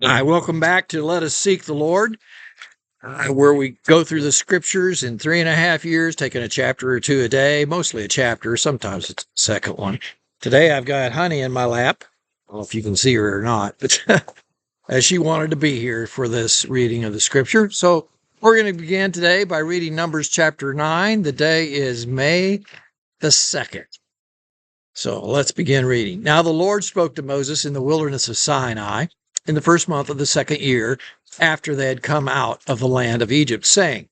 Hi, welcome back to Let Us Seek the Lord, where we go through the scriptures in 3.5 years, taking a chapter or two a day, mostly a chapter, sometimes it's a second one. Today I've got Honey in my lap. I don't know if you can see her or not, but as she wanted to be here for this reading of the scripture. So we're going to begin today by reading Numbers chapter 9. The day is May the 2nd. So let's begin reading. Now the Lord spoke to Moses in the wilderness of Sinai in the first month of the second year after they had come out of the land of Egypt, saying,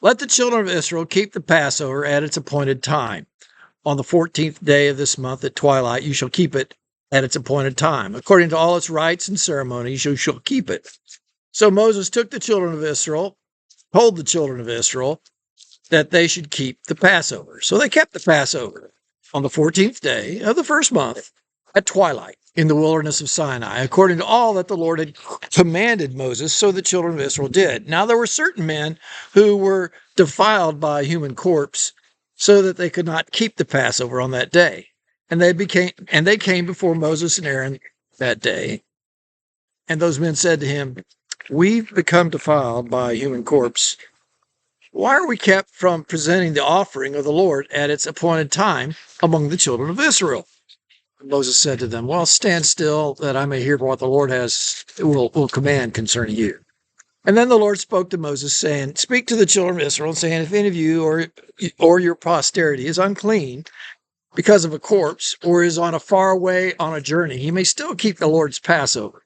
Let the children of Israel keep the Passover at its appointed time. On the 14th day of this month at twilight, you shall keep it at its appointed time. According to all its rites and ceremonies, you shall keep it. So Moses took the children of Israel, told the children of Israel that they should keep the Passover. So they kept the Passover on the 14th day of the first month at twilight in the wilderness of Sinai, according to all that the Lord had commanded Moses, so the children of Israel did. Now there were certain men who were defiled by a human corpse, so that they could not keep the Passover on that day. And they came before Moses and Aaron that day. And those men said to him, We've become defiled by a human corpse. Why are we kept from presenting the offering of the Lord at its appointed time among the children of Israel? Moses said to them, Well, stand still that I may hear what the Lord will command concerning you. And then the Lord spoke to Moses, saying, Speak to the children of Israel, saying, If any of you or your posterity is unclean because of a corpse, or is on a far way on a journey, he may still keep the Lord's Passover.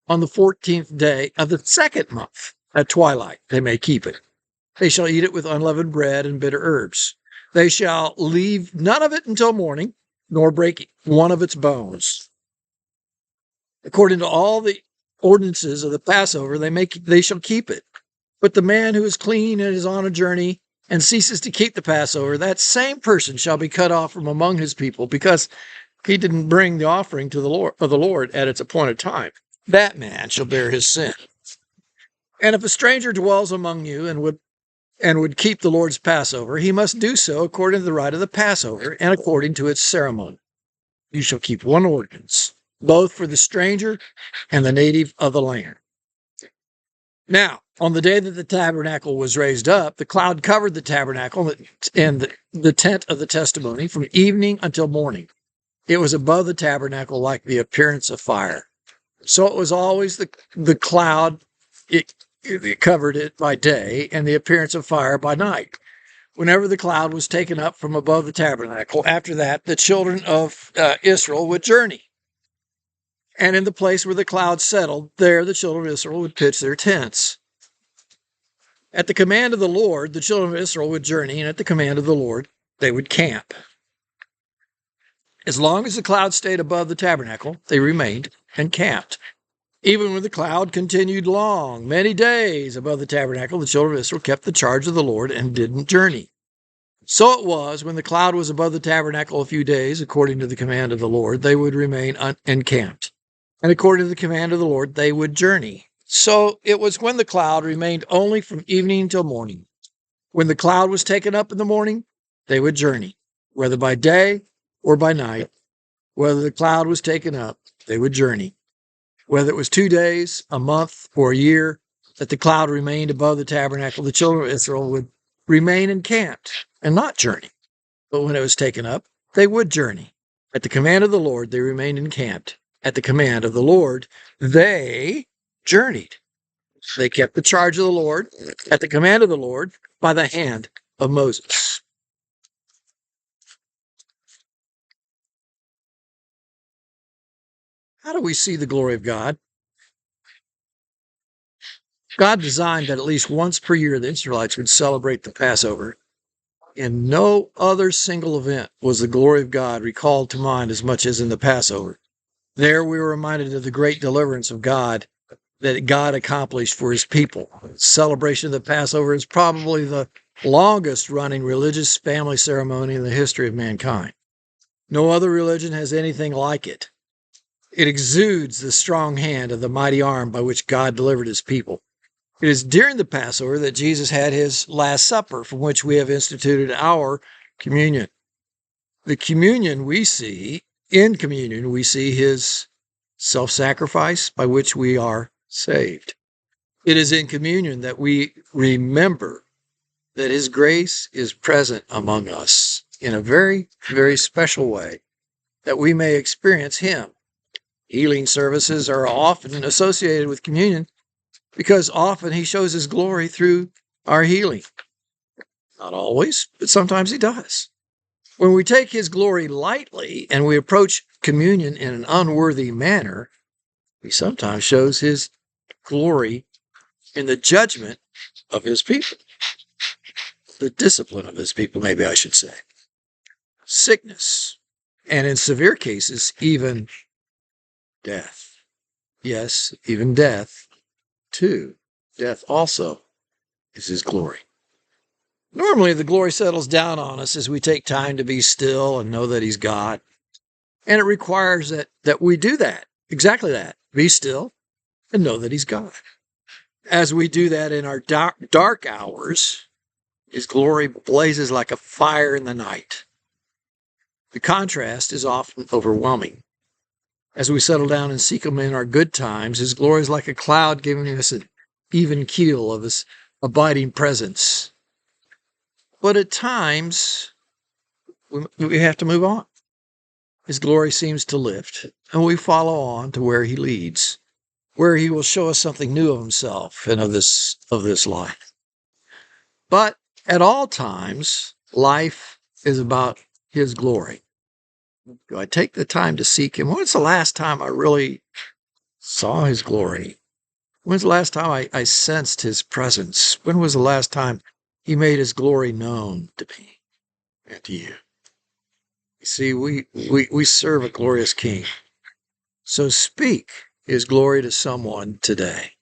On the 14th day of the second month at twilight, they may keep it. They shall eat it with unleavened bread and bitter herbs. They shall leave none of it until morning, nor break one of its bones. According to all the ordinances of the Passover, they shall keep it. But the man who is clean and is on a journey and ceases to keep the Passover, that same person shall be cut off from among his people, because he didn't bring the offering to the Lord at its appointed time. That man shall bear his sin. And if a stranger dwells among you and would keep the Lord's Passover, he must do so according to the rite of the Passover and according to its ceremony. You shall keep one ordinance, both for the stranger and the native of the land. Now, on the day that the tabernacle was raised up, the cloud covered the tabernacle and the tent of the testimony from evening until morning. It was above the tabernacle like the appearance of fire. So it was always the cloud, it covered it by day, and the appearance of fire by night. Whenever the cloud was taken up from above the tabernacle, after that, the children of Israel would journey. And in the place where the cloud settled, there the children of Israel would pitch their tents. At the command of the Lord, the children of Israel would journey, and at the command of the Lord, they would camp. As long as the cloud stayed above the tabernacle, they remained and camped. Even when the cloud continued long, many days above the tabernacle, the children of Israel kept the charge of the Lord and didn't journey. So it was, when the cloud was above the tabernacle a few days, according to the command of the Lord, they would remain encamped. And according to the command of the Lord, they would journey. So it was when the cloud remained only from evening till morning. When the cloud was taken up in the morning, they would journey, whether by day or by night. Whether the cloud was taken up, they would journey. Whether it was 2 days, a month, or a year that the cloud remained above the tabernacle, the children of Israel would remain encamped and not journey. But when it was taken up, they would journey. At the command of the Lord, they remained encamped. At the command of the Lord, they journeyed. They kept the charge of the Lord at the command of the Lord by the hand of Moses. How do we see the glory of God? God designed that at least once per year the Israelites would celebrate the Passover. In no other single event was the glory of God recalled to mind as much as in the Passover. There we were reminded of the great deliverance of God that God accomplished for his people. The celebration of the Passover is probably the longest running religious family ceremony in the history of mankind. No other religion has anything like it. It exudes the strong hand of the mighty arm by which God delivered his people. It is during the Passover that Jesus had his Last Supper, from which we have instituted our communion. In communion, we see his self-sacrifice by which we are saved. It is in communion that we remember that His grace is present among us in a very, very special way, that we may experience Him. Healing services are often associated with communion because often He shows His glory through our healing. Not always, but sometimes He does. When we take His glory lightly and we approach communion in an unworthy manner, He sometimes shows His glory in the judgment of His people. The discipline of His people, maybe I should say. Sickness, and in severe cases, even death. Yes, even death, too. Death also is His glory. Normally, the glory settles down on us as we take time to be still and know that He's God. And it requires that we do that, exactly that, be still and know that He's God. As we do that in our dark hours, His glory blazes like a fire in the night. The contrast is often overwhelming. As we settle down and seek Him in our good times, His glory is like a cloud giving us an even keel of His abiding presence. But at times, we have to move on. His glory seems to lift, and we follow on to where He leads, where He will show us something new of Himself and of this life. But at all times, life is about His glory. Do I take the time to seek Him? When's the last time I really saw His glory? When's the last time I sensed His presence? When was the last time He made His glory known to me and to you? You see, we serve a glorious King. So speak His glory to someone today.